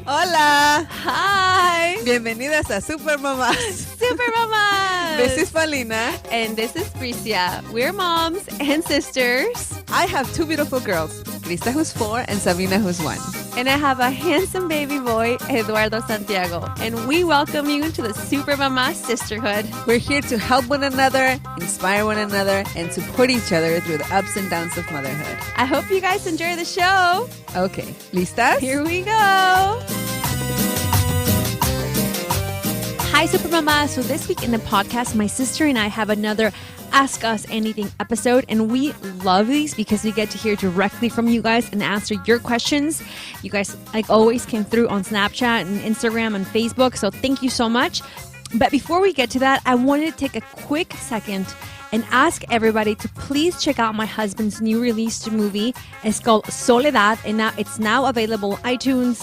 Hola. Hi. Bienvenidas a Super Mamás. Super Mamás. This is Paulina. And this is Bricia. We're moms and sisters. I have two beautiful girls, Krista, who's 4, and Sabina, who's 1. And I have a handsome baby boy, Eduardo Santiago. And we welcome you to the Super Mamás Sisterhood. We're here to help one another, inspire one another, and support each other through the ups and downs of motherhood. I hope you guys enjoy the show. Okay, ¿listas? Here we go. Hi, Super Mama. So this week in the podcast, my sister and I have another Ask Us Anything episode, and we love these because we get to hear directly from you guys and answer your questions. You guys, like always, came through on Snapchat and Instagram and Facebook, so thank you so much. But before we get to that, I wanted to take a quick second and ask everybody to please check out my husband's new released movie. It's called Soledad, and now it's now available on iTunes,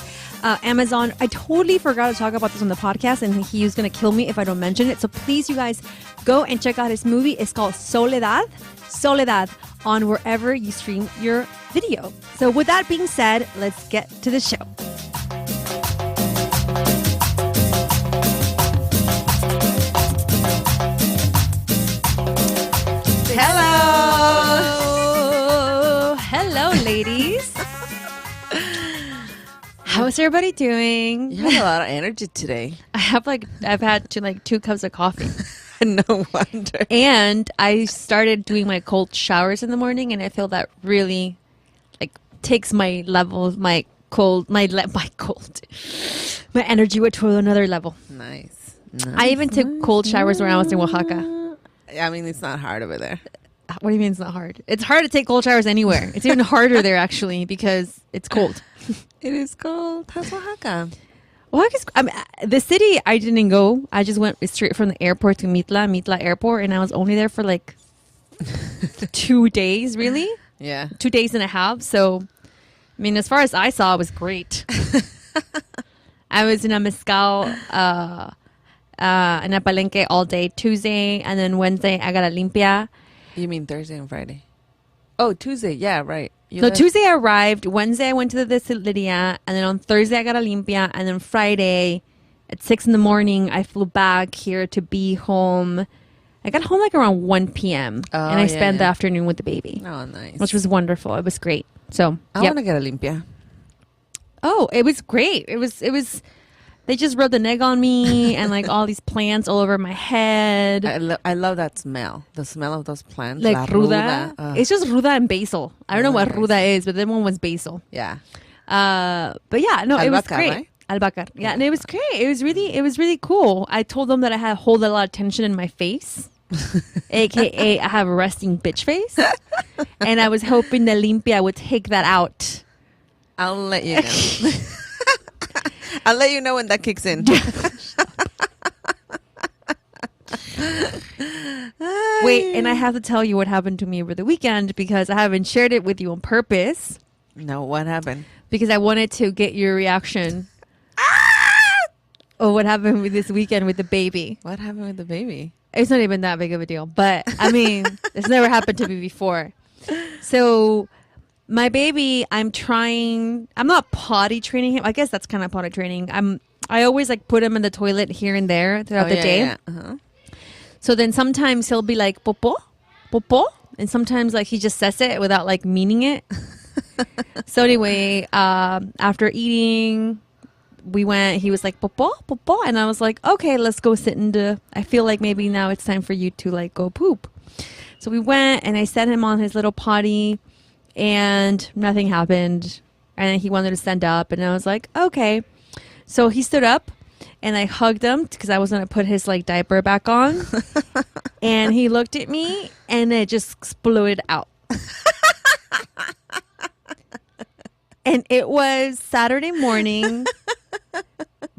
Amazon. I totally forgot to talk about this on the podcast, and he was going to kill me if I don't mention it. So please, you guys, go and check out his movie. It's called Soledad, on wherever you stream your video. So with that being said, let's get to the show. Hello, ladies. How's everybody doing? You have a lot of energy today. I've had 2 cups of coffee. No wonder. And I started doing my cold showers in the morning, and I feel that really takes my level, my energy to another level. Nice. I even took cold showers when I was in Oaxaca. I mean, it's not hard over there. What do you mean it's not hard? It's hard to take cold showers anywhere. It's even harder there, actually, because it's cold. It is cold. How's Oaxaca? The city, I didn't go. I just went straight from the airport to Mitla Airport, and I was only there for 2 days, really? Yeah. 2 days and a half. So, I mean, as far as I saw, it was great. I was in a mezcal, in a palenque all day Tuesday, and then Wednesday I got a limpia. You mean Thursday and Friday? Oh, Tuesday. Yeah, right. Tuesday I arrived. Wednesday I went to the destilería, and then on Thursday I got a limpia, and then Friday at 6 in the morning I flew back here to be home. I got home around 1 p.m. and I spent the afternoon with the baby. Oh, nice. Which was wonderful. It was great. So I want to get a limpia. Oh, it was great. It was. They just rubbed the neg on me and all these plants all over my head. I love that smell. The smell of those plants. Like ruda. It's just ruda and basil. I don't know what ruda is, but that one was basil. Yeah. But yeah, no, it was great. Right? Albacar. Yeah, and it was great. It was really cool. I told them that I had hold a lot of tension in my face. AKA I have a resting bitch face. And I was hoping the limpia would take that out. I'll let you know. I'll let you know when that kicks in. Wait, and I have to tell you what happened to me over the weekend because I haven't shared it with you on purpose. No, what happened? Because I wanted to get your reaction. Oh, what happened with this weekend with the baby? What happened with the baby? It's not even that big of a deal. But, I mean, it's never happened to me before. So, my baby, I'm not potty training him. I guess that's kind of potty training. I always put him in the toilet here and there throughout the day. Yeah. Uh-huh. So then sometimes he'll be like, popo, popo. And sometimes he just says it without meaning it. So anyway, after eating, he was like, popo, popo. And I was like, okay, let's go sit I feel like maybe now it's time for you to go poop. So we went and I set him on his little potty and nothing happened. And then he wanted to stand up and I was like, okay. So he stood up and I hugged him because I was going to put his diaper back on. And he looked at me and it just exploded out. And it was Saturday morning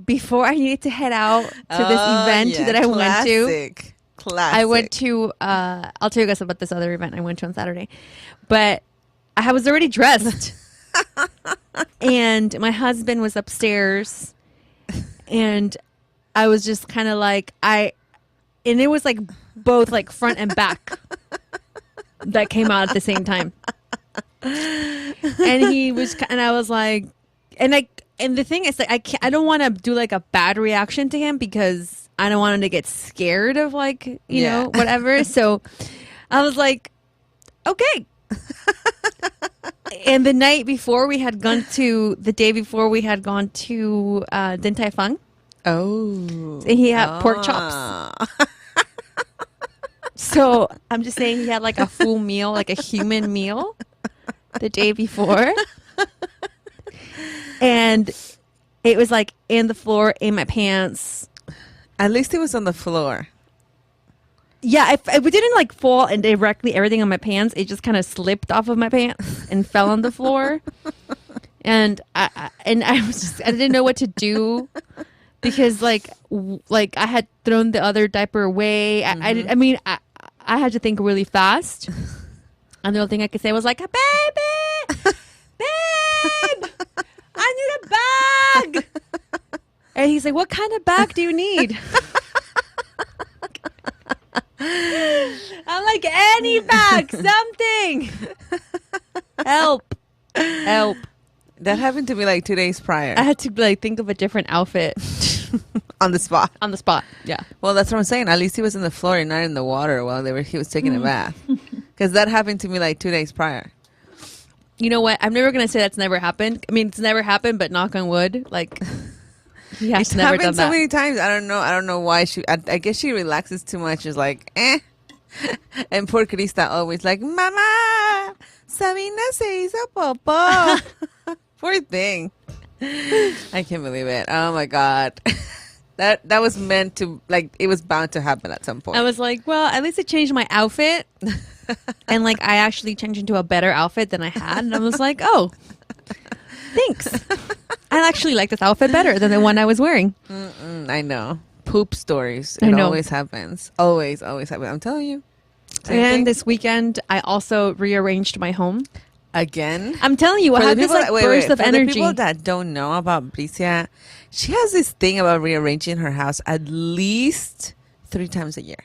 before I needed to head out to this event that I went to. Classic. I went to, I'll tell you guys about this other event I went to on Saturday. But I was already dressed. And my husband was upstairs. And I was just kind of and it was both front and back that came out at the same time. And I was like, and the thing is, like, I don't want to do like a bad reaction to him because I don't want him to get scared of, like, you know, whatever. So I was like, okay. And the day before we had gone to Din Tai Fung. Oh. And he had pork chops. So I'm just saying he had like a full meal, like a human meal the day before. And it was like in the floor, in my pants. At least it was on the floor. Yeah, it didn't like fall and directly everything on my pants. It just kind of slipped off of my pants and fell on the floor. And I didn't know what to do because like I had thrown the other diaper away. I had to think really fast. And the only thing I could say was like, babe, I need a bag. And he's like, what kind of bag do you need? I'm like, any bag, something. Help. That happened to me like 2 days prior. I had to like think of a different outfit. On the spot, yeah. Well, that's what I'm saying. At least he was in the floor and not in the water while he was taking a bath. Because that happened to me like 2 days prior. You know what? I'm never gonna say that's never happened. I mean, it's never happened, but knock on wood, like he has It's never happened done so that. many times. I don't know why I guess she relaxes too much. Is like, And poor Krista always like, Mama, Sabina se hizo popo. Poor thing. I can't believe it. Oh my God. That was meant to, like, it was bound to happen at some point. I was like, well, at least it changed my outfit. And like I actually changed into a better outfit than I had. And I was like, oh, thanks. I actually like this outfit better than the one I was wearing. I know. Poop stories. I It know. always happens. Always happens. I'm telling you. Same And thing. this weekend, I also rearranged my home. Again? I'm telling you, I For the had this people like that- burst of For the energy. people that don't know about Bricia, she has this thing about rearranging her house at least 3 times a year.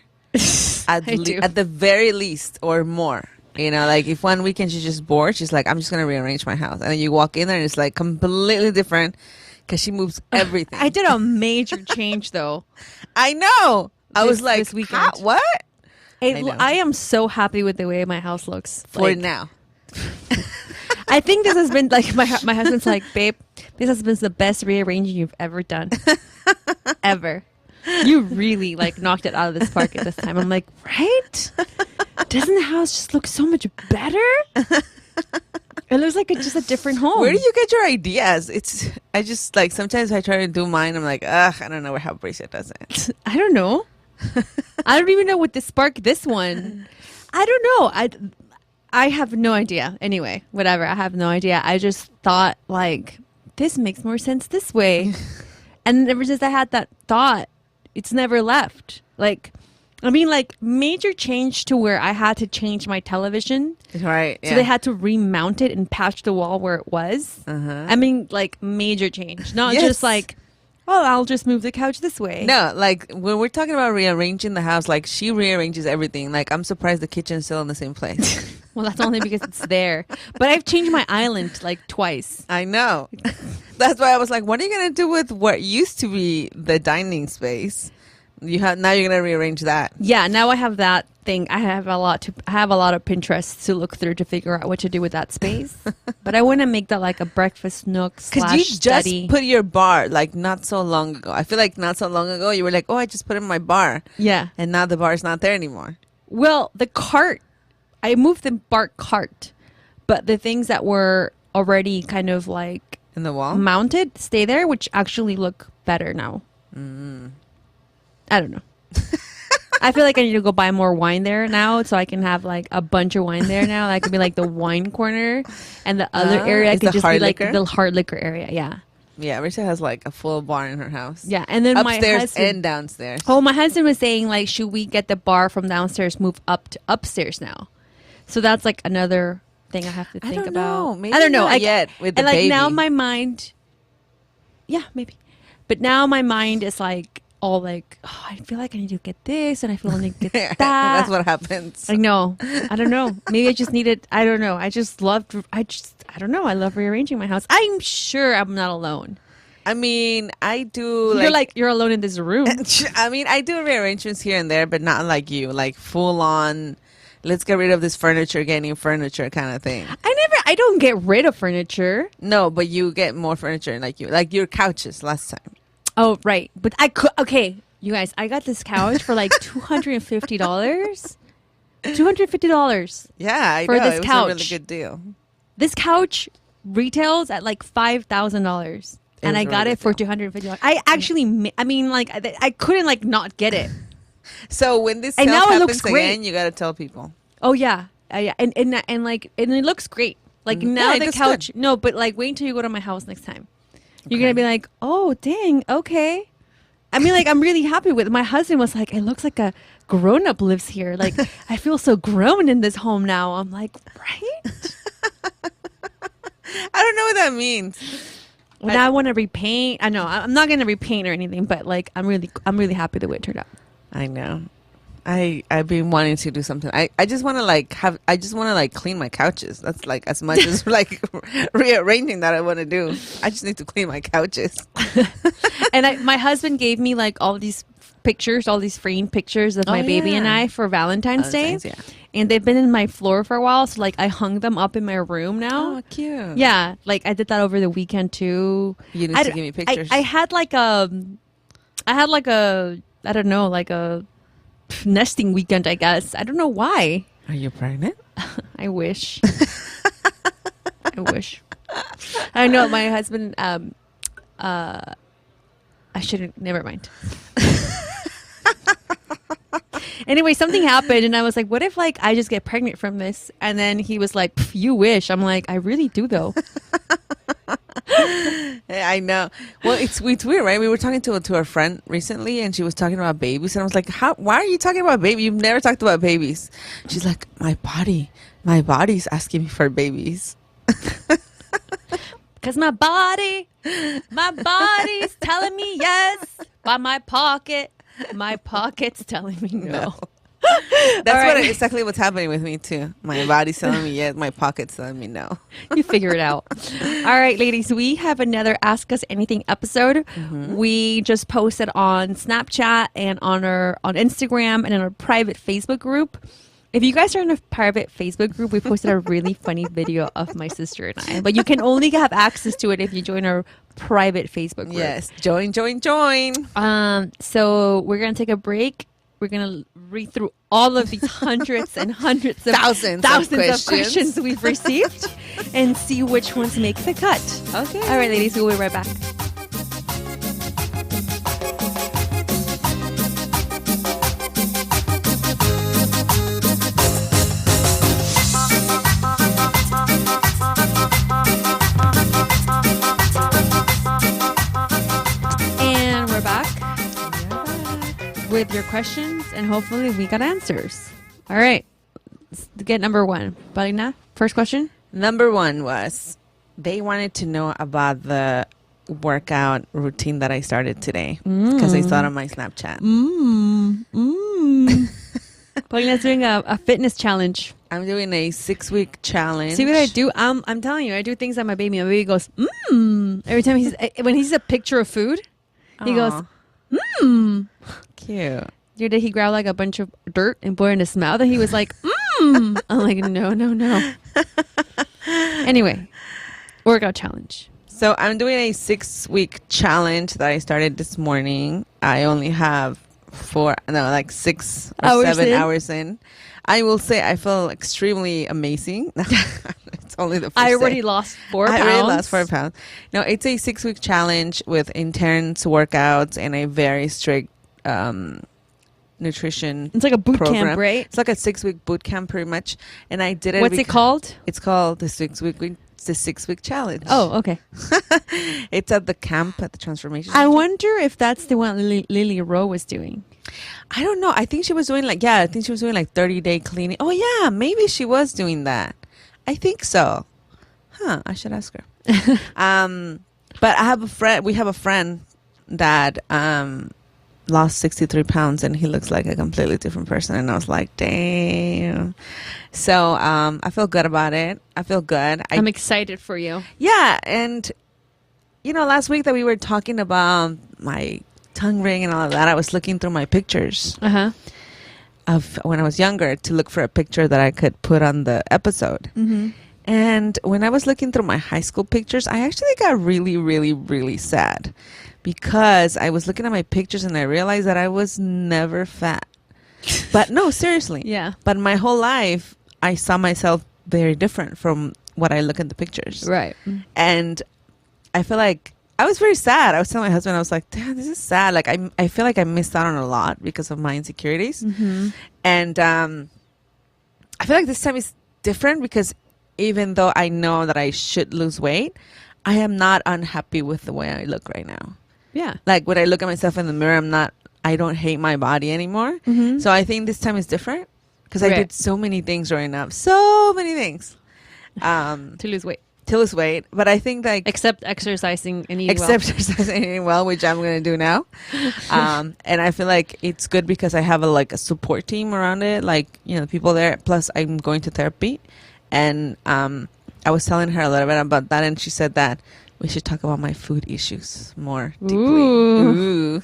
I do. At the very least, or more. You know, like if one weekend she's just bored, she's like, I'm just going to rearrange my house. And then you walk in there and it's like completely different because she moves everything. I did a major change though. I know. I was This like, weekend. "Huh? What? I know. I am so happy with the way my house looks. For Like, now. I think this has been like my husband's like, babe, this has been the best rearranging you've ever done. Ever. You really like knocked it out of this park at this time. I'm like, right? Doesn't the house just look so much better? It looks like it's just a different home. Where do you get your ideas? I just like, sometimes I try to do mine. I'm like, ugh, I don't know how Bricia does it. I don't know. I don't even know what to spark this one. I don't know. I have no idea. Anyway, whatever. I have no idea. I just thought like this makes more sense this way. And ever since I had that thought, it's never left. Like, I mean, like major change to where I had to change my television. Right. So they had to remount it and patch the wall where it was. I mean, like major change, not Yes. just like, oh, I'll just move the couch this way. No, like when we're talking about rearranging the house, like she rearranges everything. Like I'm surprised the kitchen's still in the same place. Well, that's only because it's there. But I've changed my island like twice. I know. That's why I was like, what are you gonna do with what used to be the dining space? Now you're gonna rearrange that. Yeah, now I have that thing. I have a lot of Pinterest to look through to figure out what to do with that space. But I want to make that like a breakfast nook / Because you study. just put your bar like not so long ago. I feel like not so long ago you were like, oh, I just put in my bar. Yeah. And now the bar is not there anymore. Well, the cart, I moved the bark cart, but the things that were already kind of like In the wall? mounted stay there, which actually look better now. I don't know. I feel like I need to go buy more wine there now so I can have like a bunch of wine there now. That could be like the wine corner, and the other area is could the just hard be like liquor? the hard liquor area. Yeah. Yeah, Risha has like a full bar in her house. Yeah. And then my Upstairs husband, and downstairs. oh, my husband was saying like, should we get the bar from downstairs, move up to upstairs now? So that's like another thing I have to think don't about. know. Maybe I don't know. not yet with the and like baby. now my mind, yeah, maybe. But now my mind is like, all like, oh, I feel like I need to get this and I feel I need to get that. That's what happens. I know. I don't know. Maybe I just needed, I don't know. I don't know. I love rearranging my house. I'm sure I'm not alone. I mean, I do. You're alone in this room. I mean, I do rearrangements here and there, but not like you, like full on. Let's get rid of this furniture, get new furniture kind of thing. I don't get rid of furniture. No, but you get more furniture like your couches last time. Oh, right. But okay, you guys, I got this couch for like $250. $250. Yeah, I for know. this It was couch. a really good deal. This couch retails at like $5,000. And I got it for $250. I actually, I mean, like, I couldn't like not get it. So when this And sale now it happens looks great. again, you got to tell people. Oh yeah, yeah, and it looks great. Like now Yeah, it the looks couch. good. No, but like wait until you go to my house next time. You're gonna be like, oh dang, okay. I mean, like I'm really happy with it. My husband was like, it looks like a grown up lives here. Like I feel so grown in this home now. I'm like, right? I don't know what that means. Now I want to repaint. I know I'm not gonna repaint or anything, but like I'm really happy the way it turned out. I know. I've been wanting to do something. I just want to like clean my couches. That's like as much as like rearranging that I want to do. I just need to clean my couches. And my husband gave me like all these pictures, all these framed pictures of my baby and I for Valentine's Day. Yeah. And they've been in my floor for a while, so like I hung them up in my room now. Oh, cute. Yeah, like I did that over the weekend too. You need to give me pictures. I had like a I don't know, like a nesting weekend, I guess. I don't know why. Are you pregnant? I wish. I wish. I know my husband. I shouldn't. Never mind. Anyway, something happened, and I was like, "What if like I just get pregnant from this?" And then he was like, "You wish." I'm like, "I really do, though." I know. Well, it's weird, right? We were talking to a friend recently, and she was talking about babies, and I was like, why are you talking about babies? You've never talked about babies. She's like, my body's asking me for babies. Because my body's telling me yes, but my pocket's telling me no. That's exactly what's happening with me too. My body's telling me yes, my pocket's telling me no. You figure it out. All right, ladies, we have another Ask Us Anything episode. Mm-hmm. We just posted on Snapchat and on Instagram and in our private Facebook group. If you guys are in a private Facebook group, we posted a really funny video of my sister and I. But you can only have access to it if you join our private Facebook group. Yes, join. So we're going to take a break. We're going to read through all of these hundreds and hundreds of thousands of questions we've received and see which ones make the cut. Okay. All right, ladies, we'll be right back. And we're back with your questions, and hopefully we got answers. All right. Let's get number one. Paulina, first question. Number one was they wanted to know about the workout routine that I started today because they saw it on my Snapchat. Paulina's doing a fitness challenge. I'm doing a 6-week challenge. See what I do? I'm telling you, I do things that my baby. My baby goes, every time when he sees a picture of food, he goes, Cute. The other day he grabbed like a bunch of dirt and put it in his mouth, and he was like, I'm like, no. Anyway, workout challenge. So I'm doing a 6-week challenge that I started this morning. I only have 6 or 7 hours in. I will say I feel extremely amazing. It's only the first I already day. lost 4 pounds. I already lost 4 pounds. No, it's a 6-week challenge with intense workouts and a very strict nutrition. It's like a boot program. camp, right? It's like a 6-week boot camp, pretty much. And I did it. What's it called? It's called the 6-week challenge. Oh, okay. It's at the camp at the Transformation I Center. wonder if that's the one Lily Rowe was doing. I don't know. I think she was doing like 30-day cleaning. Oh yeah, maybe she was doing that. I think so. Huh, I should ask her. But I have a friend. We have a friend that lost 63 pounds and he looks like a completely different person. And I was like, damn. So I feel good about it. I feel good. I'm excited for you. Yeah. And, last week that we were talking about my tongue ring and all of that, I was looking through my pictures of when I was younger to look for a picture that I could put on the episode. Mm-hmm. And when I was looking through my high school pictures, I actually got really, really, really sad because I was looking at my pictures and I realized that I was never fat. But no, seriously. Yeah. But my whole life, I saw myself very different from what I look in the pictures. Right. And I feel like I was very sad. I was telling my husband, I was like, damn, this is sad. Like, I feel like I missed out on a lot because of my insecurities. Mm-hmm. And I feel like this time is different because even though I know that I should lose weight, I am not unhappy with the way I look right now. Yeah. Like when I look at myself in the mirror, I don't hate my body anymore. Mm-hmm. So I think this time is different because I Right. did so many things growing up. So many things. To lose weight. To lose weight. But I think like... Except exercising and eating exercising and eating well, which I'm going to do now. And I feel like it's good because I have a support team around it. Like, people there. Plus I'm going to therapy. And I was telling her a little bit about that, and she said that we should talk about my food issues more deeply. Ooh.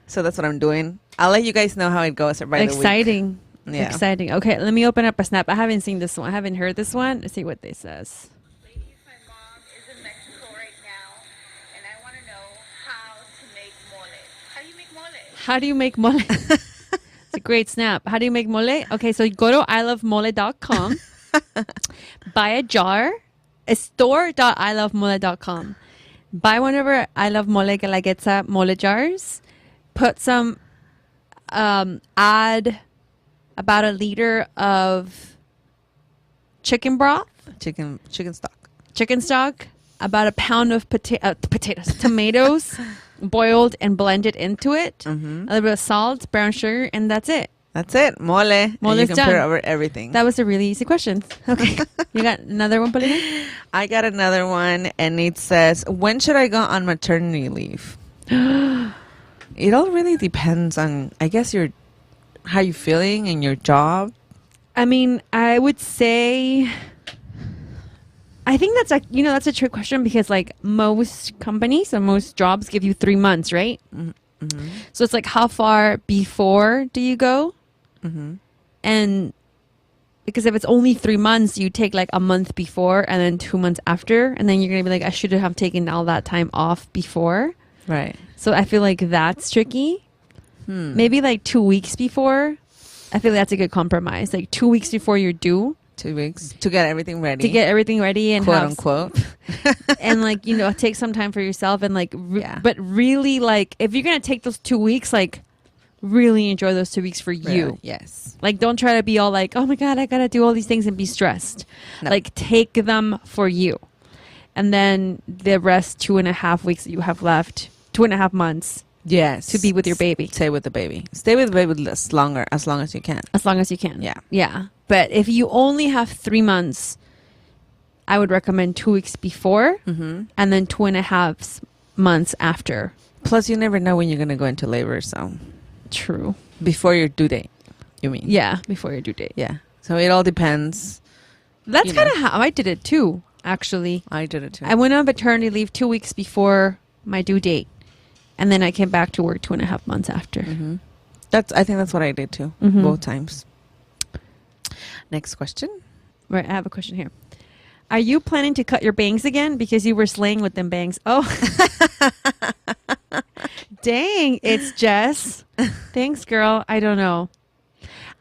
So that's what I'm doing. I'll let you guys know how it goes by the week. Exciting. Yeah. Exciting. Okay, let me open up a snap. I haven't seen this one. I haven't heard this one. Let's see what they says. Ladies, my mom is in Mexico right now, and I want to know how to make mole. How do you make mole? How do you make mole? It's a great snap. How do you make mole? Okay, so you go to ilovemole.com, buy a jar, store.ilovemole.com. Buy one of our I Love Mole Guelaguetza mole jars. Put some, add about a liter of chicken broth, Chicken stock. chicken stock, about a pound of potatoes, tomatoes, boiled and blended into it, Mm-hmm. a little bit of salt, brown sugar, and that's it. That's it. Mole. And Mole you is can done. put it over everything. That was a really easy question. Okay. You got another one, Paulina? I got another one, and it says, when should I go on maternity leave? It all really depends on, I guess, how you feeling and your job. I mean, I would say, I think that's that's a trick question because most companies or most jobs give you 3 months, right? Mm-hmm. So it's how far before do you go? Mm-hmm. And because if it's only 3 months, you take a month before and then 2 months after. And then you're going to be I should have taken all that time off before. Right. So I feel like that's tricky. Maybe 2 weeks before. I feel that's a good compromise. 2 weeks before you're due. 2 weeks to get everything ready. To get everything ready and quote unquote. and take some time for yourself and Yeah. but really if you're going to take those 2 weeks, really enjoy those 2 weeks for you. Yes. Don't try to be all oh my God, I got to do all these things and be stressed. No. Take them for you. And then the rest 2.5 weeks that you have left, 2.5 months Yes. to be with your baby. Stay with the baby. Stay with the baby as long as you can. As long as you can. Yeah. Yeah. But if you only have 3 months, I would recommend 2 weeks before Mm-hmm. and then 2.5 months after. Plus, you never know when you're going to go into labor, so True. before your due date, you mean? Yeah. Before your due date. Yeah. So it all depends. That's You know. kind of how I did it too, actually. I did it too. I went on maternity leave 2 weeks before my due date. And then I came back to work 2.5 months after. Mm-hmm. I think that's what I did too, Mhm. both times. Next question. Right, I have a question here. Are you planning to cut your bangs again? Because you were slaying with them bangs. Oh. Dang, it's Jess. Thanks, girl. I don't know.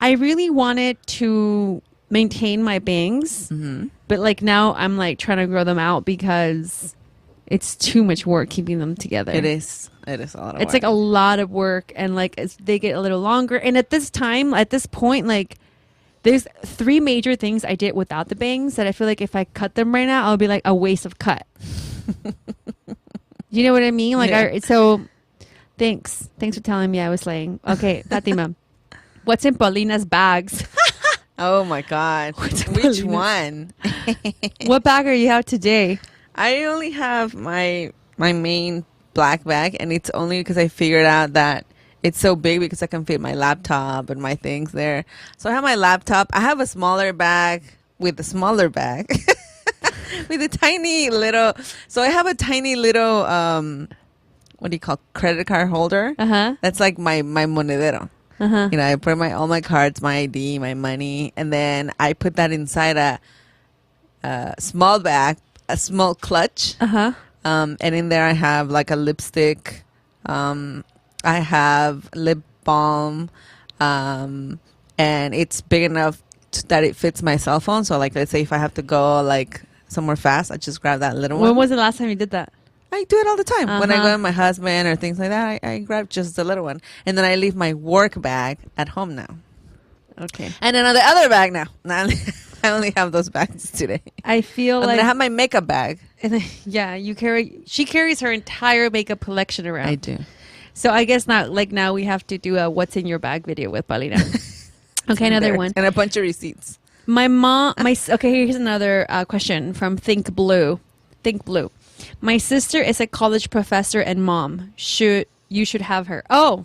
I really wanted to maintain my bangs. Mm-hmm. But now I'm trying to grow them out because it's too much work keeping them together. It is a lot of It's work. a lot of work, and as they get a little longer. And at this point, there's 3 major things I did without the bangs that I feel if I cut them right now, I'll be a waste of cut. You know what I mean? Yeah. So thanks for telling me I was slaying. Okay, Fatima, what's in Paulina's bags? Oh my God. What's Which Paulina's- one? What bag are you out today? I only have my main black bag, and it's only because I figured out that it's so big because I can fit my laptop and my things there. So I have my laptop. I have a smaller bag with a smaller bag with a tiny little. So I have a tiny little what do you call credit card holder? That's like my monedero. You know, I put all my cards, my ID, my money, and then I put that inside a small bag, a small clutch. And in there I have like a lipstick. I have lip balm, and it's big enough that it fits my cell phone. So, like, let's say if I have to go like somewhere fast, I just grab that little one. When was the last time you did that? I do it all the time. When I go with my husband or things like that, I grab just the little one, and then I leave my work bag at home now. Okay. And then on the other bag now, I only have those bags today. I feel And like then I have my makeup bag. and then, yeah, she carries her entire makeup collection around. I do. So I guess now we have to do a what's in your bag video with Paulina. Okay, another There. one. And a bunch of receipts. Okay, here's another question from Think Blue. My sister is a college professor and mom. You should have her. Oh,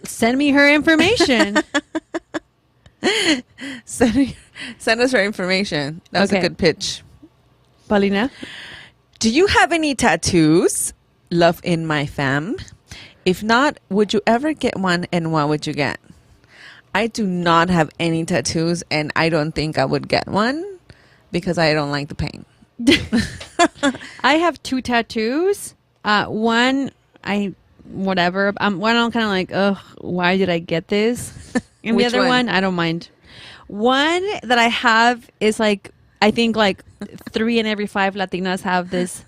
send me her information. Send us her information. That was a good pitch. Paulina? Do you have any tattoos? Love in my fam. If not, would you ever get one, and what would you get? I do not have any tattoos, and I don't think I would get one because I don't like the pain. I have 2 tattoos. One, whatever. One I'm kind of like, ugh, why did I get this? And Which the other one, I don't mind. One that I have is like, I think like 3 in every 5 Latinas have this,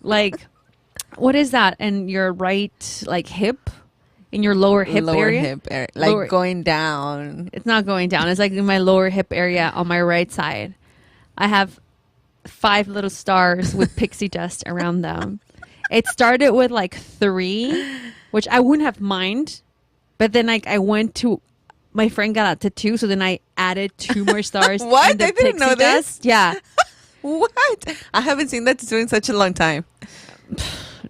like, what is that? And your right, like, hip? In your lower hip area? Like going down. It's not going down. It's like in my lower hip area on my right side. I have 5 little stars with pixie dust around them. It started with like 3, which I wouldn't have mind. But then like my friend got a tattoo, so then I added 2 more stars. What? And the I didn't know this. dust. Yeah. What? I haven't seen that tattoo in such a long time.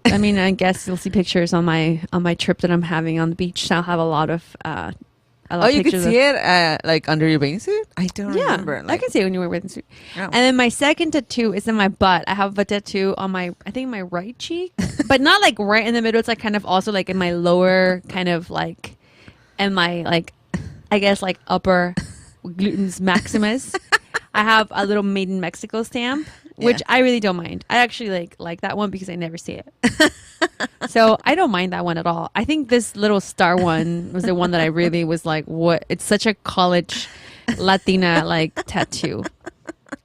I mean, I guess you'll see pictures on my trip that I'm having on the beach. So I'll have a lot of you can see it like under your bathing suit? I don't remember. I can see it when you wear a bathing suit. Oh. And then my second tattoo is in my butt. I have a tattoo on my right cheek, but not like right in the middle. It's like kind of also like in my lower kind of like, and my like, I guess like upper gluteus maximus. I have a little Made in Mexico stamp, which I really don't mind. I actually like that one because I never see it. So I don't mind that one at all. I think this little star one was the one that I really was like, what? It's such a college Latina like tattoo.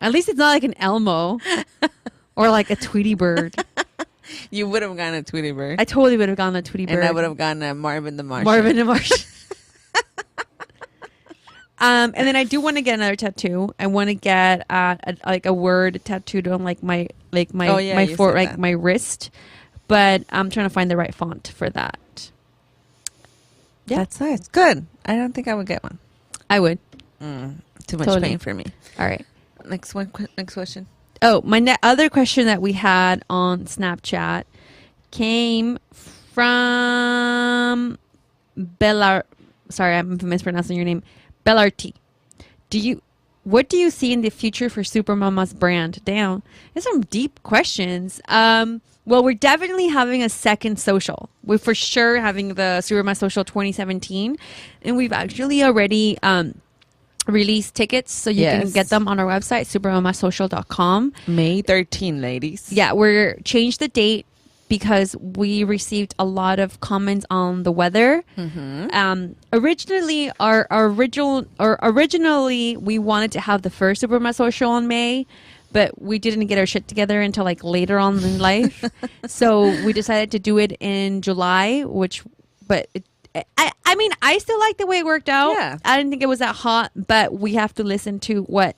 At least it's not like an Elmo or like a Tweety Bird. You would have gone a Tweety Bird. I totally would have gone a Tweety Bird. And I would have gone a Marvin the Martian. Marvin the Martian. And then I do want to get another tattoo. I want to get like a word tattooed on like my my wrist, but I'm trying to find the right font for that. Yeah. That's nice. Good. I don't think I would get one. I would. Too much pain for me. All right. Next question. Oh, my other question that we had on Snapchat came from Sorry, I'm mispronouncing your name. Bellarty. What do you see in the future for Super Mamás brand? Damn, there's some deep questions. Well, we're definitely having a second social. We're for sure having the Super Mamás Social 2017, and we've actually already released tickets, so you can get them on our website, supermamassocial.com. May 13, ladies. Yeah, we're changed the date because we received a lot of comments on the weather. Originally, originally we wanted to have the first Super Mamás Social in May, but we didn't get our shit together until like later on in life. So we decided to do it in July, I mean, I still like the way it worked out. Yeah. I didn't think it was that hot, but we have to listen to what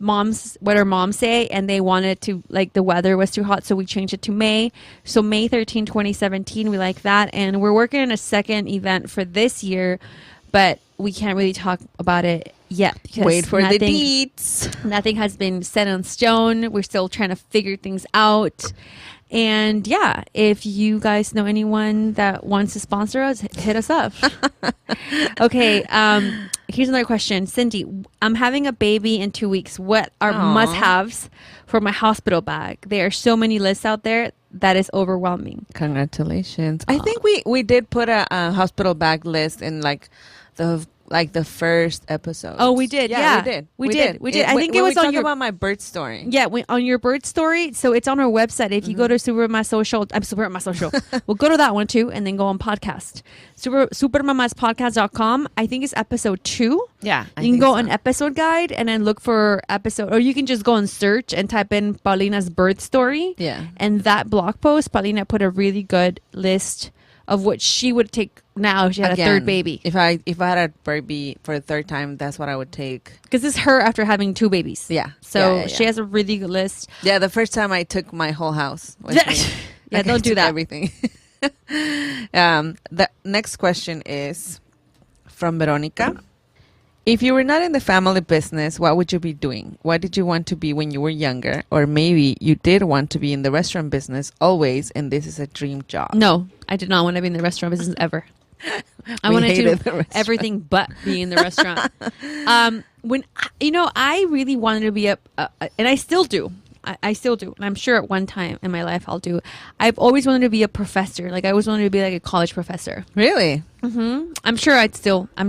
our moms say, and they wanted to, like, the weather was too hot, so we changed it to May. So May 13, 2017, we like that. And we're working on a second event for this year, but we can't really talk about it yet. Wait for the deets. Nothing has been set in stone. We're still trying to figure things out. And yeah, if you guys know anyone that wants to sponsor us, hit us up. Okay. Here's another question. Cindy, I'm having a baby in 2 weeks. What are Aw. must-haves for my hospital bag? There are so many lists out there that is overwhelming. Congratulations. I think we did put a hospital bag list in like the first episode. Oh, we did. Yeah. we did. We did. I think it was on your about my birth story. Yeah, on your birth story. So it's on our website. If you go to Super Mamás Social, Super Mamás Social. We'll go to that one too, and then go on podcast. Supermamaspodcast.com. I think it's episode 2. Yeah, you can go on episode guide and then look for episode, or you can just go and search and type in Paulina's birth story. Yeah, and that blog post, Paulina put a really good list of what she would take now if she had a third baby. If I had a baby for the third time, that's what I would take. Because this is her after having 2 babies. Yeah. So she has a really good list. Yeah, the first time I took my whole house with me. Yeah, don't do that. Everything. The next question is from Veronica. If you were not in the family business, what would you be doing? What did you want to be when you were younger? Or maybe you did want to be in the restaurant business always, and this is a dream job. No, I did not want to be in the restaurant business ever. I wanted to do everything but be in the restaurant. When I really wanted to be and I still do. I still do. And I'm sure at one time in my life I've always wanted to be a professor. Like I always wanted to be like a college professor. Really? Mm-hmm. I'm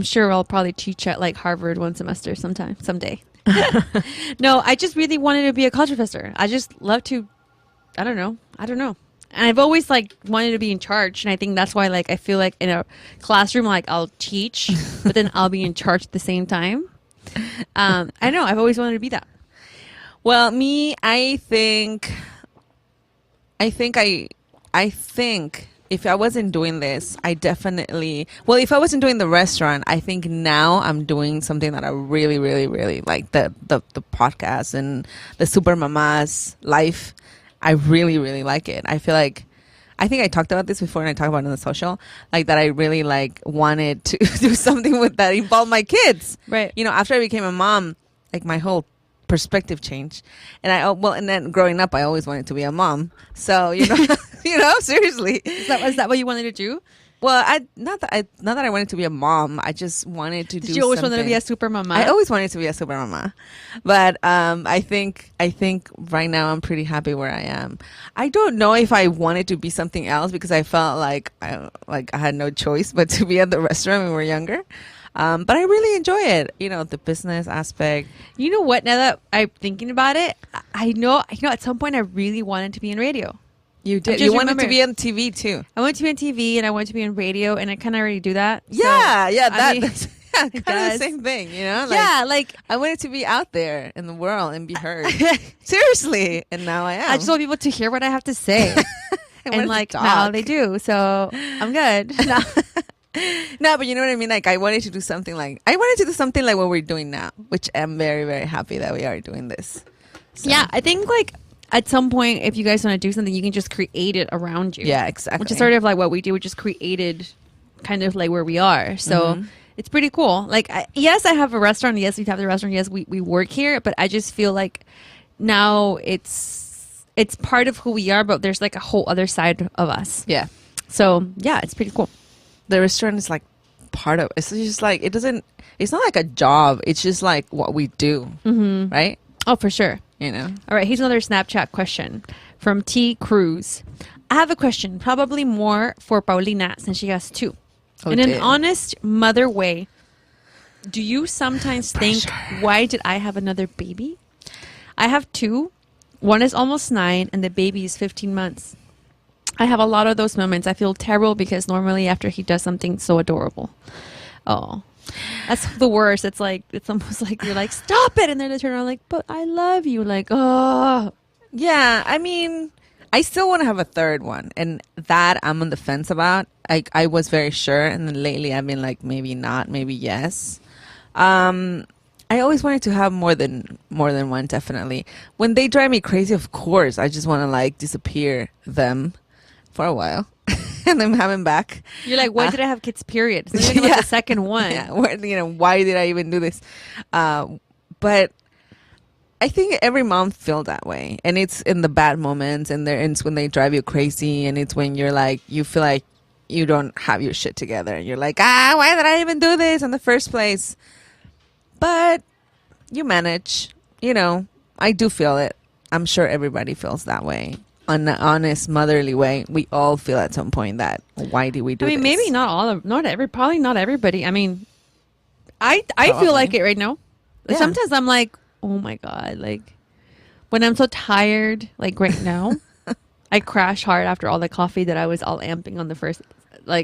sure I'll probably teach at like Harvard one semester someday. No, I just really wanted to be a college professor. I just love to, I don't know. And I've always like wanted to be in charge. And I think that's why like I feel like in a classroom, like I'll teach, but then I'll be in charge at the same time. I know I've always wanted to be that. Well, me, I think if I wasn't doing this, if I wasn't doing the restaurant, I think now I'm doing something that I really, really, really like, the podcast and the Super Mamás life. I really, really like it. I feel like, I think I talked about this before and I talked about it on the social, like that I really like wanted to do something with that involved my kids. Right. You know, after I became a mom, like my whole perspective change, and and then growing up I always wanted to be a mom, so seriously. Is that what you wanted to do? Well, not that I wanted to be a mom, I just wanted to do. Did you always something. wanted to be a super mama? I always wanted to be a super mama, but I think right now I'm pretty happy where I am. I don't know if I wanted to be something else because I felt like I had no choice but to be at the restaurant when we were younger. But I really enjoy it, the business aspect. You know what? Now that I'm thinking about it, I know at some point I really wanted to be in radio. You did. You wanted to be on TV too. I wanted to be on TV and I wanted to be on radio, and I kind of already do that. Yeah, so, that's kind of the same thing, Like I wanted to be out there in the world and be heard. Seriously, and now I am. I just want people to hear what I have to say, and like now they do. So I'm good. No, but you know what I mean? Like I wanted to do something like what we're doing now, which I'm very, very happy that we are doing this. So. Yeah, I think like at some point, if you guys want to do something, you can just create it around you. Yeah, exactly. Which is sort of like what we do. We just created kind of like where we are. So it's pretty cool. Like, yes, I have a restaurant. Yes, we have the restaurant. Yes, we work here. But I just feel like now it's part of who we are, but there's like a whole other side of us. Yeah. So yeah, it's pretty cool. The restaurant is like part of it's just like it's not like a job, it's just like what we do, right? Oh, for sure. All right, here's another Snapchat question from T Cruz. I have a question, probably more for Paulina since she has 2. In an honest mother way, do you sometimes think, why did I have another baby? I have 2. One is almost 9 and the baby is 15 months. I have a lot of those moments. I feel terrible because normally after he does something so adorable. Oh, that's the worst. It's almost like you're like, stop it. And then they turn around like, but I love you. Like, oh. Yeah, I mean, I still want to have a third one. And that I'm on the fence about. I was very sure. And then lately I've been like, maybe not, maybe yes. I always wanted to have more than one, definitely. When they drive me crazy, of course, I just want to like disappear them for a while and then have him back. You're like, why did I have kids, period? It's not even about the second one. Yeah, why did I even do this? But I think every mom feels that way, and it's in the bad moments, and it's when they drive you crazy, and it's when you're like, you feel like you don't have your shit together, and you're like, why did I even do this in the first place? But you manage, I do feel it. I'm sure everybody feels that way. On an honest, motherly way, we all feel at some point that, why do we do this? maybe probably not everybody. I mean, I feel like it right now. Yeah. Sometimes I'm like, oh my God, like when I'm so tired, like right now, I crash hard after all the coffee that I was all amping on the first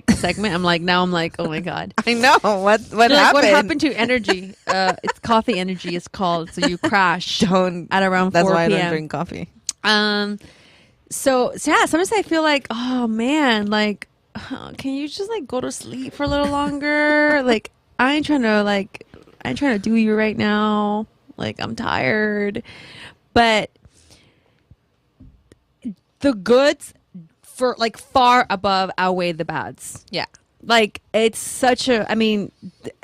segment. I'm like, oh my God. I know. What happened? Like, what happened to energy? It's coffee energy is called. So you crash at around 4 p.m. That's why I don't drink coffee. So yeah, sometimes I feel like, oh man, like, can you just like go to sleep for a little longer? Like, I ain't trying to do you right now. Like, I'm tired. But the goods for like far above outweigh the bads. Yeah. Like, it's such a, I mean,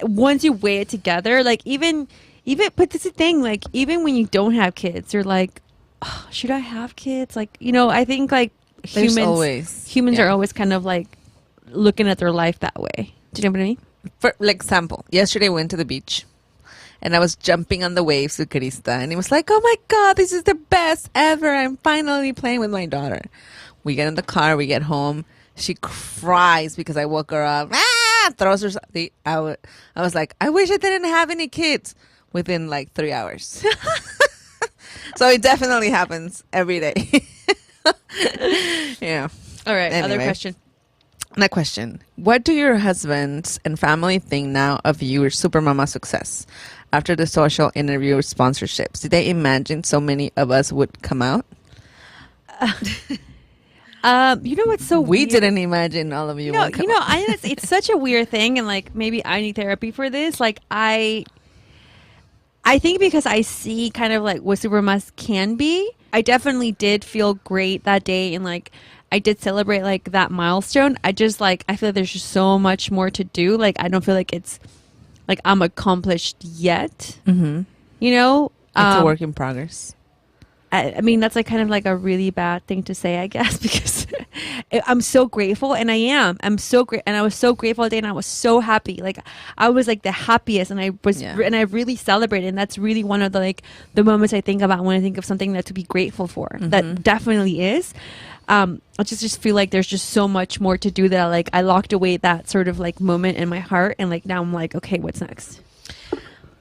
once you weigh it together, like even, but this is the thing, like, even when you don't have kids, you're like, oh, should I have kids? Like, I think like humans are always kind of like looking at their life that way. Do you know what I mean? For example, yesterday we went to the beach, and I was jumping on the waves with Krista, and it was like, oh my God, this is the best ever. I'm finally playing with my daughter. We get in the car, we get home. She cries because I woke her up. Throws her. I was like, I wish I didn't have any kids within like 3 hours. So it definitely happens every day. Yeah. All right. Anyway. Other question. Next question. What do your husbands and family think now of your Super Mama success? After the social interview sponsorships, did they imagine so many of us would come out? You know what's so We weird? didn't imagine all of you would come out. It's such a weird thing, and like maybe I need therapy for this. Like I think because I see kind of like what Super Mamas can be, I definitely did feel great that day, and like I did celebrate like that milestone. I feel like there's just so much more to do. Like I don't feel like it's like I'm accomplished yet. Mm-hmm. It's a work in progress. I mean, that's like kind of like a really bad thing to say, I guess, because I'm so grateful, and I am. I'm so great, and I was so grateful today, and I was so happy. Like I was like the happiest, and I was, and I really celebrated, and that's really one of the like the moments I think about when I think of something that to be grateful for. Mm-hmm. That definitely is. I just feel like there's just so much more to do that. Like I locked away that sort of like moment in my heart, and like now I'm like, okay, what's next?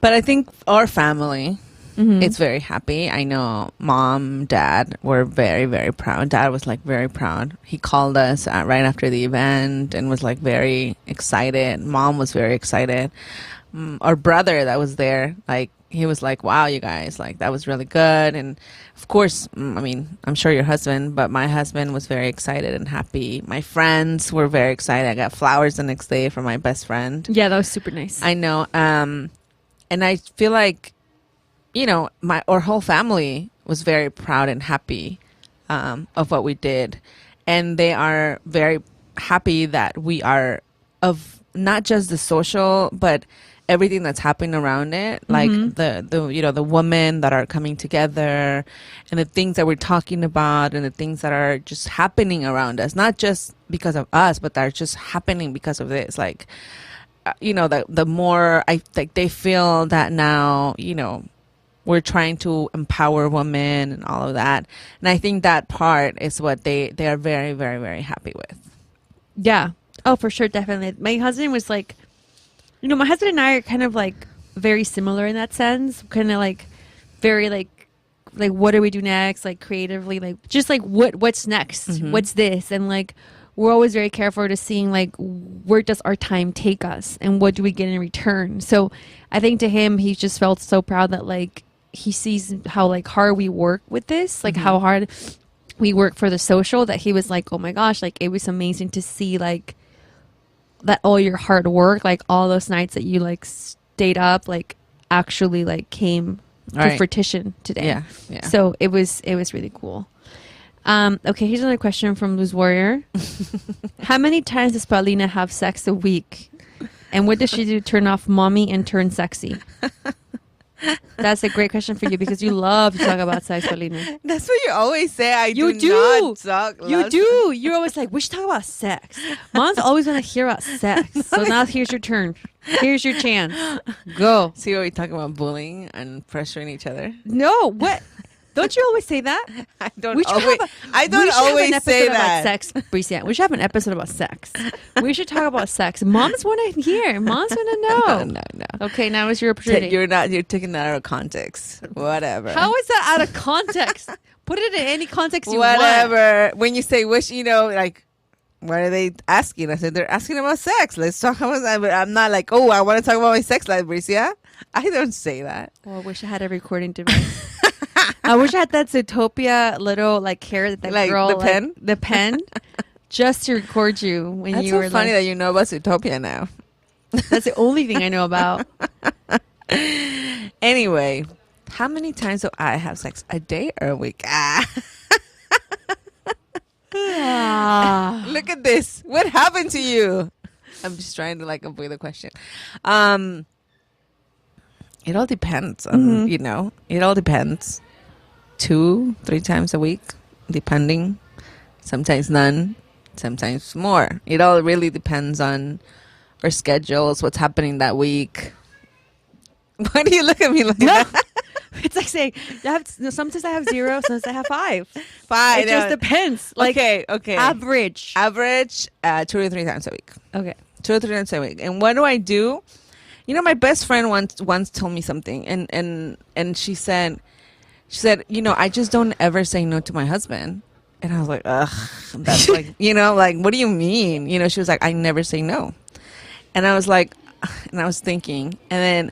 But I think our family. Mm-hmm. It's very happy. I know mom, dad were very, very proud. Dad was like very proud. He called us right after the event and was like very excited. Mom was very excited. Our brother that was there, like he was like, wow, you guys, like that was really good. And of course, I mean, I'm sure your husband, but my husband was very excited and happy. My friends were very excited. I got flowers the next day from my best friend. Yeah, that was super nice. I know. And I feel like, our whole family was very proud and happy of what we did. And they are very happy that we are of not just the social, but everything that's happening around it. Like the women that are coming together and the things that we're talking about and the things that are just happening around us, not just because of us, but that are just happening because of this. Like, the more I think they feel that now, we're trying to empower women and all of that. And I think that part is what they are very, very, very happy with. Yeah. Oh, for sure. Definitely. My husband was like, my husband and I are kind of like very similar in that sense. Kind of like very like what do we do next? Like creatively, like just like what's next? Mm-hmm. What's this? And like, we're always very careful to seeing like where does our time take us and what do we get in return. So I think to him, he just felt so proud that like, he sees how like hard we work with this, like how hard we work for the social, that he was like, oh my gosh, like it was amazing to see like that all your hard work, like all those nights that you like stayed up, like actually like came to fruition today. Yeah. So it was really cool. Okay, here's another question from Luz Warrior. How many times does Paulina have sex a week? And what does she do to turn off mommy and turn sexy? That's a great question for you because you love to talk about sex, Paulina. That's what you always say. You do not talk. You do. You're always like, we should talk about sex. Moms always want to hear about sex. So now here's your turn. Here's your chance. Go. See what we talk about bullying and pressuring each other. No, what? Don't you always say that? I don't We should always. have I don't always say about that. sex, Bricia. We should have an episode about sex. We should talk about sex. Moms want to hear. Moms want to know. No. Okay, now is your opportunity. You're taking that out of context. Whatever. How is that out of context? Put it in any context you want. Whatever. When you say wish, like, what are they asking? I said they're asking about sex. Let's talk about that. But I'm not like, oh, I want to talk about my sex life, Bricia. I don't say that. Oh, I wish I had a recording device. I wish I had that Zootopia little like carrot that Like girl the pen? the pen just to record you when That's you so were funny like, that you know about Zootopia now. that's the only thing I know about. Anyway, how many times do I have sex? A day or a week? Look at this. What happened to you? I'm just trying to like avoid the question. It all depends on, it all depends. 2-3 times a week, depending. Sometimes none, sometimes more. It all really depends on our schedules, what's happening that week. Why do you look at me like that? It's like saying sometimes I have 0, sometimes I have 5. 5. It just depends. Like okay. average. 2 to 3 times a week. Okay. 2 to 3 times a week. And what do I do? My best friend once told me something, and she said, I just don't ever say no to my husband. And I was like, ugh, that's like, like, what do you mean? She was like, I never say no. And I was like, and I was thinking, and then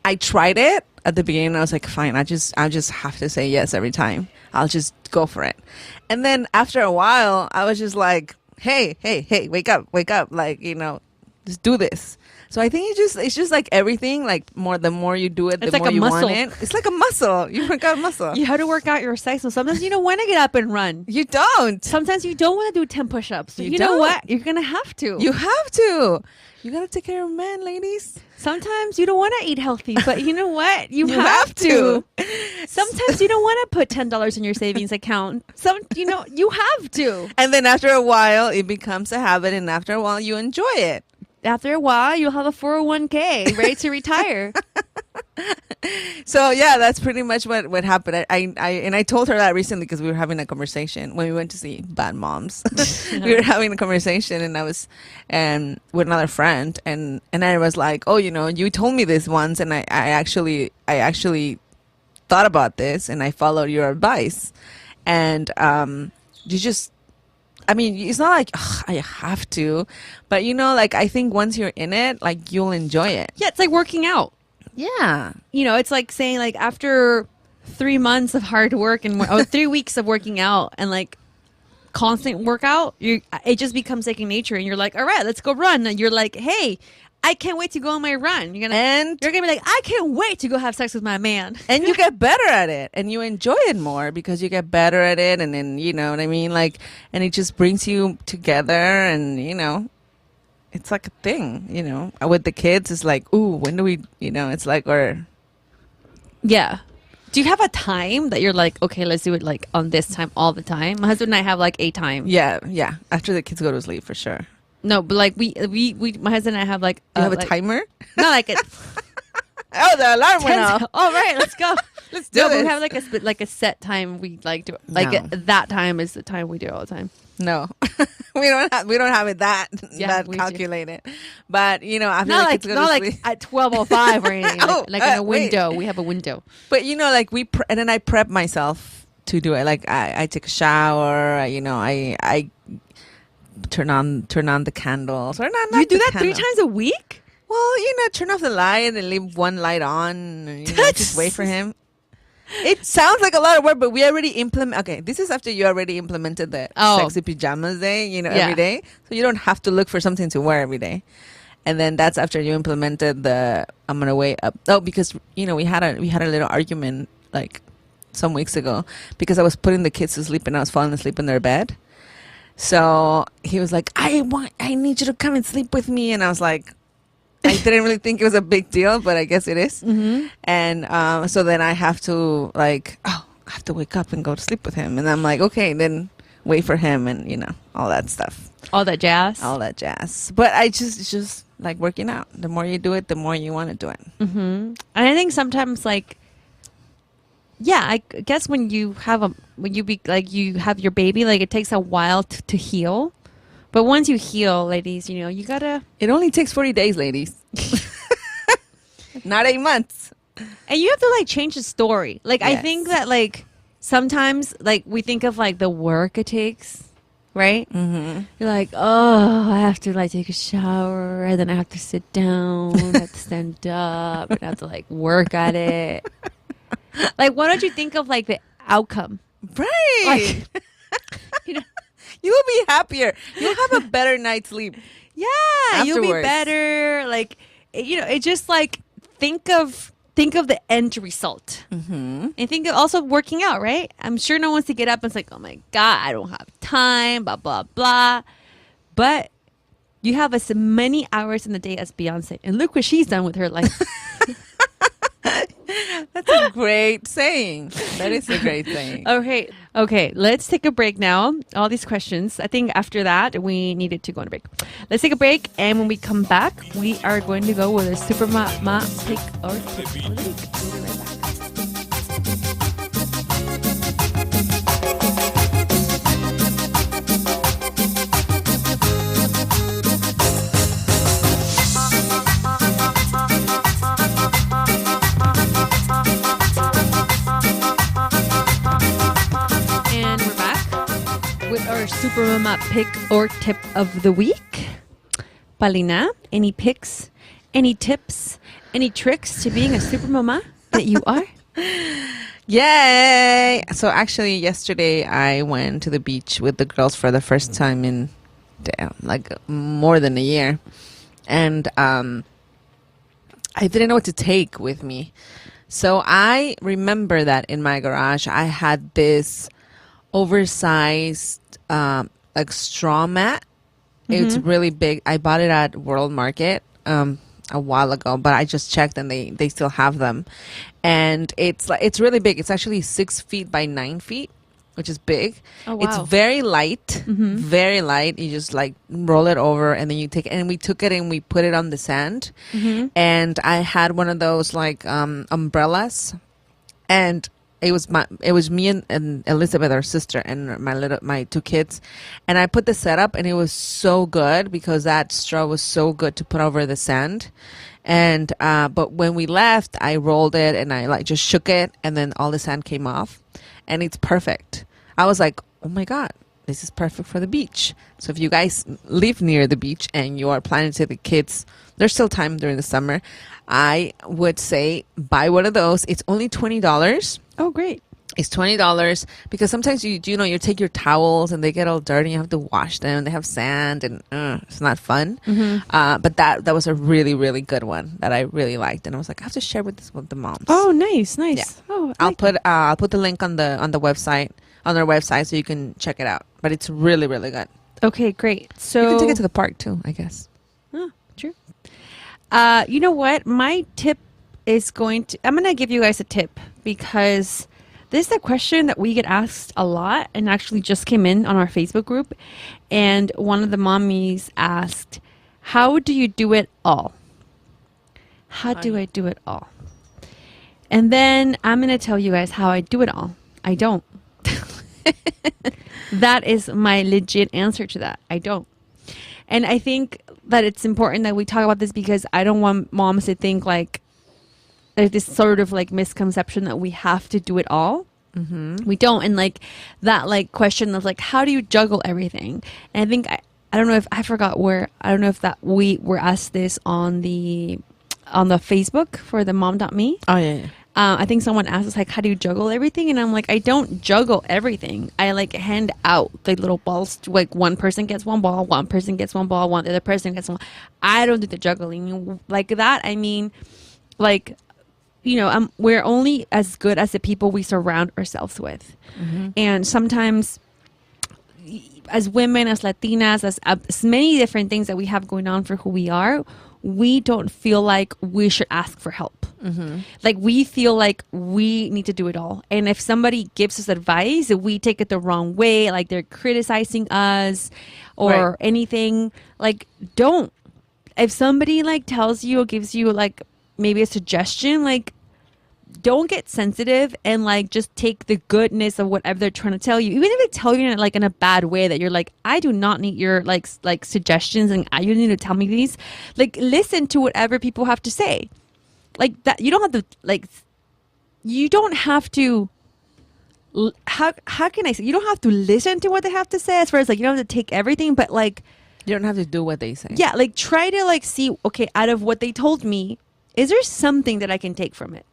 I tried it at the beginning. I was like, fine, I just have to say yes every time. I'll just go for it. And then after a while, I was just like, hey, wake up. Like, just do this. So I think it's just like everything, like the more you do it, the like more a you muscle. want it. It's like a muscle. You work out a muscle. You have to work out your sex. So sometimes you don't want to get up and run. You don't. Sometimes you don't want to do 10 push-ups. You You know don't. what? You're going to have to. You have to. You got to take care of men, ladies. Sometimes you don't want to eat healthy, but you know what? You have to. Sometimes you don't want to put $10 in your savings account. You have to. And then after a while, it becomes a habit. And after a while, you enjoy it. After a while, you'll have a 401k ready to retire. So yeah, that's pretty much what happened. I told her that recently because we were having a conversation when we went to see Bad Moms. We were having a conversation, and I was with another friend, and I was like, oh, you told me this once, and I actually thought about this, and I followed your advice, and you just. I mean, it's not like I have to, but like I think once you're in it, like you'll enjoy it. Yeah, it's like working out. Yeah. It's like saying like after 3 months of hard work and 3 weeks of working out and like constant workout, it just becomes second nature, and you're like, all right, let's go run. And you're like, hey, I can't wait to go on my run. You're gonna be like, I can't wait to go have sex with my man. And you get better at it, and you enjoy it more because you get better at it, and then you know what I mean, like, and it just brings you together, and it's like a thing. With the kids, it's like, ooh, when do we? It's like, or yeah. Do you have a time that you're like, okay, let's do it like on this time all the time? My husband and I have like a time. Yeah. After the kids go to sleep, for sure. No, but like we my husband and I have like You have a like, timer? not like it. Oh, the alarm went off. All right, let's go. Let's do But this. we have like a set time we like to like No. that time is the time we do it all the time. No, we don't have it that we do. calculated. But after Not the like kids go not to like sleep. at 12:05 or anything. Oh, like in a wait. window. We have a window. But like and then I prep myself to do it. Like I take a shower. I turn on the candles. Or not You do the that 3 candle. times a week? Well, turn off the light and leave one light on. And, just wait for him. It sounds like a lot of work, but we already implement. Okay, this is after you already implemented the sexy pajamas day. Every day, so you don't have to look for something to wear every day. And then that's after you implemented the I'm gonna wait up. Oh, because we had a little argument like some weeks ago because I was putting the kids to sleep and I was falling asleep in their bed. So he was like, I need you to come and sleep with me, and I was like, I didn't really think it was a big deal, but I guess it is. Mm-hmm. And so then I have to like, I have to wake up and go to sleep with him. And I'm like, okay, then wait for him and, all that stuff. All that jazz. All that jazz. But it's just like working out. The more you do it, the more you want to do it. Mm-hmm. And I think sometimes like, yeah, I guess when you have you have your baby, like it takes a while to heal. But once you heal, ladies, you gotta. It only takes 40 days, ladies. Not 8 months. And you have to like change the story. Like I Yes. think that like sometimes like we think of like the work it takes, right? Mm-hmm. You're like, oh, I have to like take a shower, and then I have to sit down, I have to stand up, and I have to like work at it. Like, why don't you think of like the outcome? Right. Like, You will be happier. You'll have a better night's sleep. yeah, you'll be Afterwards. better. Like, it just like think of the end result, Mm-hmm. and think of also working out. Right? I'm sure no one wants to get up and it's like, oh my god, I don't have time. Blah blah blah. But you have as many hours in the day as Beyonce, and look what she's done with her life. That's a great saying. That is a great saying. Okay. Let's take a break now. All these questions. I think after that, we needed to go on a break. Let's take a break. And when we come back, we are going to go with a Super Mama pick or tip of the week. We'll be right back. And we're back with our Super Mama pick or tip of the week. Paulina, any picks, any tips, any tricks to being a super mama that you are? Yay! So actually, yesterday I went to the beach with the girls for the first time in like more than a year, and I didn't know what to take with me. So I remember that in my garage I had this oversized like straw mat. It's really big. I bought it at World Market a while ago, but I just checked and they still have them. And it's really big. It's actually 6 feet by 9 feet, which is big. Oh, wow. It's very light, very light. You just like roll it over and then you take it. And we took it and we put it on the sand. And I had one of those like umbrellas, and it was me and Elizabeth, our sister, and my 2 kids, and I put the setup, and it was so good because that straw was so good to put over the sand. And but when we left, I rolled it and I like just shook it, and then all the sand came off, and it's perfect. I was like, oh my god, this is perfect for the beach. So if you guys live near the beach and you are planning to take the kids, there's still time during the summer, I would say buy one of those. It's only $20. Oh, great. It's $20 because sometimes you take your towels and they get all dirty and you have to wash them. They have sand and it's not fun. But that was a really, really good one that I really liked, and I was like, I have to share with the moms. Oh, nice. Yeah. Oh, I'll put the link on the website, on their website, so you can check it out. But it's really, really good. Okay, great. So You can take it to the park too, I guess. Oh, true. You know what? My tip is I'm going to give you guys a tip because this is a question that we get asked a lot and actually just came in on our Facebook group. And one of the mommies asked, how do you do it all? How do I do it all? And then I'm going to tell you guys how I do it all. I don't. That is my legit answer to that. I don't. And I think that it's important that we talk about this because I don't want moms to think like there's this sort of like misconception that we have to do it all. We don't. And like that like question of like, how do you juggle everything? And I think I don't know if I forgot where, I don't know if that we were asked this on the Facebook for the mom.me. Oh yeah. I think someone asked us like, how do you juggle everything? And I'm like, I don't juggle everything. I like hand out like little balls. Like one person gets one ball, one person gets one ball, the other person gets one. I don't do the juggling like that. I mean, like, we're only as good as the people we surround ourselves with. And sometimes as women, as Latinas, as many different things that we have going on for who we are, we don't feel like we should ask for help. Like we feel like we need to do it all. And if somebody gives us advice, we take it the wrong way, like they're criticizing us or anything, like don't. If somebody like tells you or gives you like maybe a suggestion, like don't get sensitive and like just take the goodness of whatever they're trying to tell you, even if they tell you in like in a bad way that you're like, I do not need your like suggestions and you need to tell me these. Like listen to whatever people have to say. Like that, you don't have to like, you don't have to. How can I say? You don't have to listen to what they have to say. As far as like you don't have to take everything, but like You don't have to do what they say. yeah, like try to like see, okay, out of what they told me, is there something that I can take from it?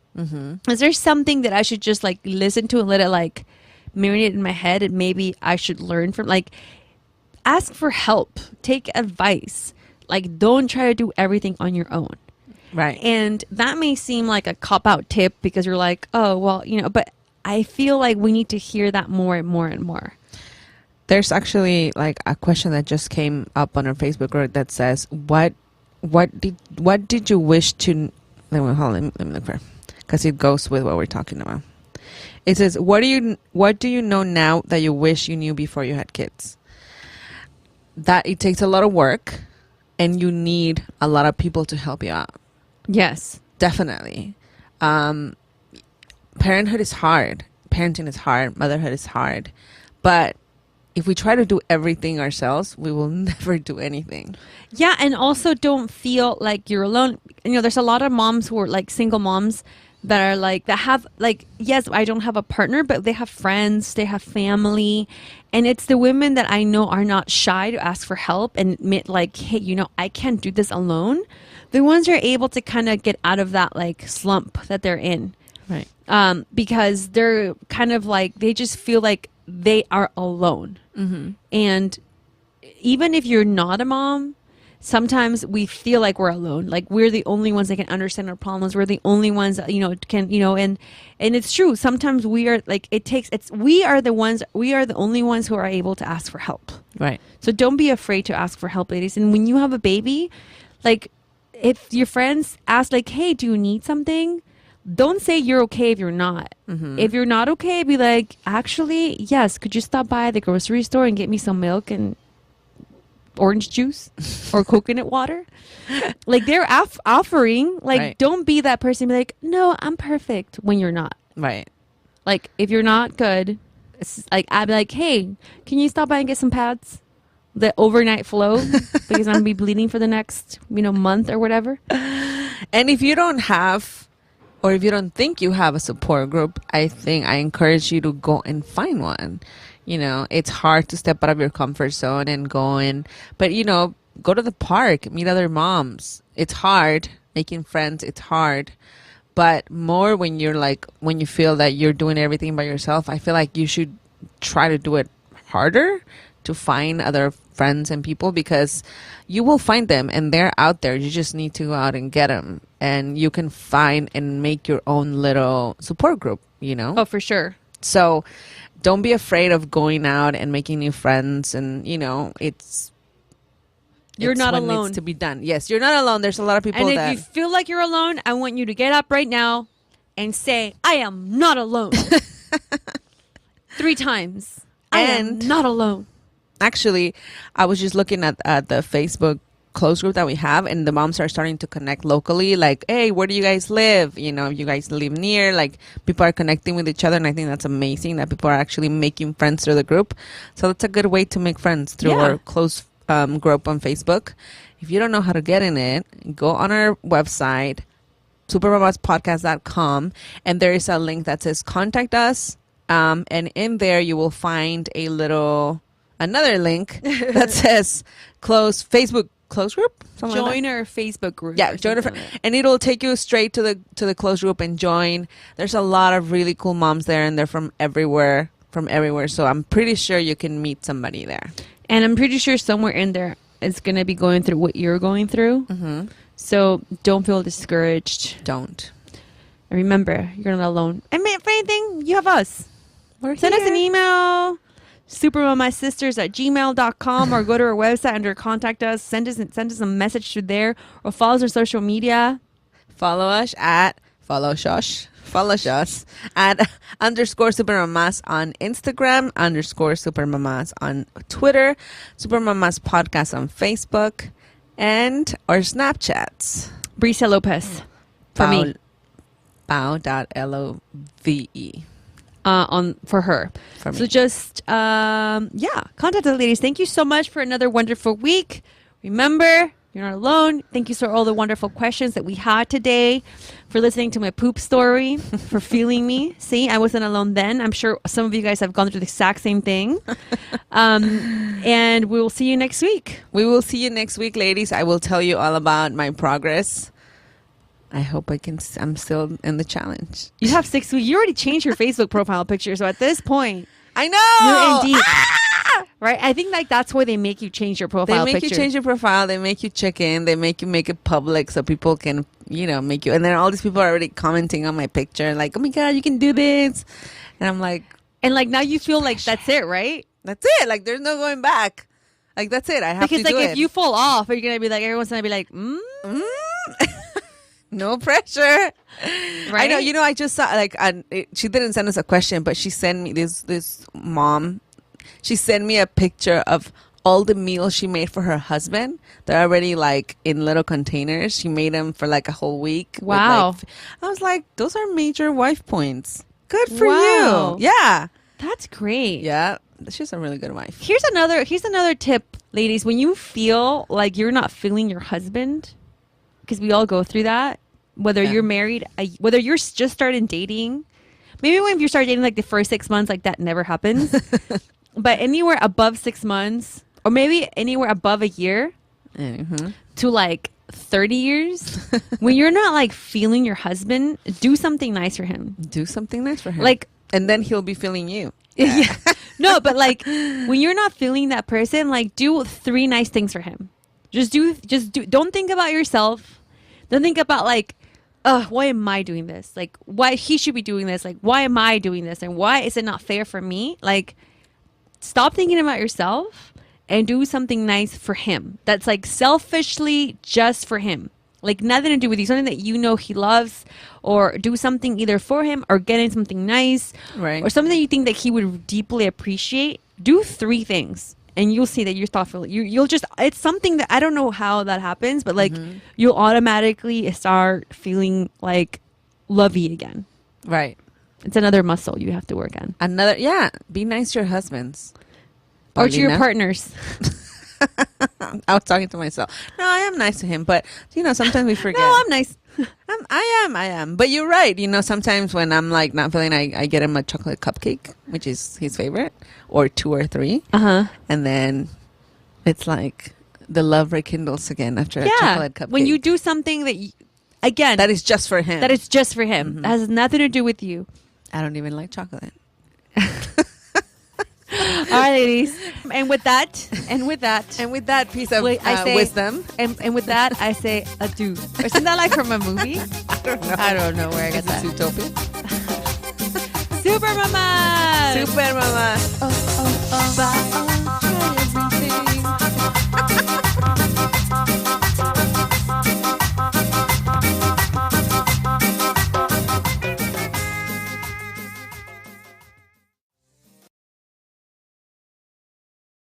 Is there something that I should just like listen to and let it like marinate in my head and maybe I should learn from? Like ask for help, take advice, like don't try to do everything on your own. Right. And that may seem like a cop-out tip because you're like, oh, well, you know, but I feel like we need to hear that more and more and more. There's actually like a question that just came up on our Facebook group that says, what did you wish to, let me look for it, because it goes with what we're talking about. It says, what do you know now that you wish you knew before you had kids? That it takes a lot of work and you need a lot of people to help you out. Yes. Definitely. Parenthood is hard. Parenting is hard. Motherhood is hard. But if we try to do everything ourselves, we will never do anything. Yeah. And also don't feel like you're alone. You know, there's a lot of moms who are like single moms that are like, that have like, yes, I don't have a partner, but they have friends, they have family. And it's the women that I know are not shy to ask for help and admit like, hey, you know, I can't do this alone. The ones who are able to kind of get out of that like slump that they're in. Right. Because they're kind of like, they just feel like they are alone. And even if you're not a mom, sometimes we feel like we're alone. Like we're the only ones that can understand our problems. We're the only ones that, you know, can, you know, and it's true. Sometimes we are like, we are the only ones who are able to ask for help. Right. So don't be afraid to ask for help, ladies. And when you have a baby, like if your friends ask like, hey, do you need something? Don't say you're okay if you're not. If you're not okay, be like, actually, yes, could you stop by the grocery store and get me some milk and orange juice or coconut water? Like they're offering, like, right. Don't be that person. Be like, no, I'm perfect when you're not. Right. Like if you're not good, it's like, I'd be like, hey, can you stop by and get some pads? The overnight flow because I'm gonna be bleeding for the next, you know, month or whatever. And if you don't have, or if you don't think you have a support group, I encourage you to go and find one. You know, it's hard to step out of your comfort zone and go in, but you know, go to the park, meet other moms. It's hard making friends. It's hard, but more when you feel that you're doing everything by yourself, I feel like you should try to do it harder to find other friends and people, because you will find them and they're out there. You just need to go out and get them, and you can find and make your own little support group, you know? Oh, for sure. So don't be afraid of going out and making new friends. And, you know, you're not what alone. Needs to be done. Yes, you're not alone. There's a lot of people and if you feel like you're alone, I want you to get up right now and say, I am not alone. 3 times. I am not alone. Actually, I was just looking at the Facebook close group that we have, and the moms are starting to connect locally. Like, hey, where do you guys live? You know, you guys live near. Like, people are connecting with each other, and I think that's amazing that people are actually making friends through the group. So that's a good way to make friends through our close group on Facebook. If you don't know how to get in it, go on our website, supermamaspodcast.com, and there is a link that says contact us. And in there you will find another link that says Facebook close group. Join our Facebook group. Yeah, join and it'll take you straight to the close group and join. There's a lot of really cool moms there, and they're from everywhere. So I'm pretty sure you can meet somebody there. And I'm pretty sure somewhere in there is going to be going through what you're going through. So don't feel discouraged. Don't. And remember, you're not alone. And if anything, you have us. We're Send us an email. supermamasters@gmail.com, or go to our website under contact us. Send us a message through there, or follow us on social media. Follow us at _Super Mamás on Instagram, _Super Mamás on Twitter, Super Mamás Podcast on Facebook, and our Snapchats. Bricia Lopez for me. Bow.love. For her. For me. So just contact us, ladies. Thank you so much for another wonderful week. Remember, you're not alone. Thank you for all the wonderful questions that we had today, for listening to my poop story, for feeling me. See, I wasn't alone then. I'm sure some of you guys have gone through the exact same thing. And we will see you next week. We will see you next week, ladies. I will tell you all about my progress. I hope I'm still in the challenge. You have 6 weeks. You already changed your Facebook profile picture. So at this point, I know. you're in deep. Right? I think that's why they make you change your profile They make picture. you change your profile. They make you check in. They make you make it public so people can, make you. And then all these people are already commenting on my picture. Like, oh my God, you can do this. And I'm like. And now you feel like that's it, right? That's it. Like, there's no going back. Like, that's it. I have to do it. Because if you fall off, you're going to be like, everyone's going to be like, No pressure. Right? I know. I just saw, she didn't send us a question, but she sent me this mom. She sent me a picture of all the meals she made for her husband. They're already in little containers. She made them for a whole week. Wow. I was like, those are major wife points. Good for Wow. you. Yeah. That's great. Yeah. She's a really good wife. Here's another tip, ladies. When you feel like you're not feeling your husband, because we all go through that, whether you're married, whether you're just starting dating, maybe when you start dating the first 6 months, that never happens. But anywhere above 6 months, or maybe anywhere above a year to 30 years, when you're not feeling your husband, do something nice for him. Do something nice for him. And then he'll be feeling you. Yeah. No, but when you're not feeling that person, do 3 nice things for him. Just do. Don't think about yourself. Don't think about why am I doing this? Why he should be doing this? Why am I doing this? And why is it not fair for me? Stop thinking about yourself and do something nice for him. That's selfishly just for him. Nothing to do with you. Something that he loves, or do something either for him or getting something nice, Right. or something that you think that he would deeply appreciate. Do 3 things. And you'll see that you're thoughtful. You'll just, it's something that I don't know how that happens, but you'll automatically start feeling lovey again. Right. It's another muscle you have to work on. Be nice to your husbands. Or to your Paulina? partners. I was talking to myself. No, I am nice to him, but sometimes we forget. No, I'm nice. I am. But you're right. Sometimes when I'm not feeling, I get him a chocolate cupcake, which is his favorite, or 2 or 3. And then it's the love rekindles again after a chocolate cupcake. When you do something that, again, that is just for him. That is just for him. That has nothing to do with you. I don't even like chocolate. All right, ladies. And with that, piece of wisdom. And with that, I say adieu. Isn't that from a movie? I don't know where I got that. Zootopia. Super Mama! Super Mama. Oh.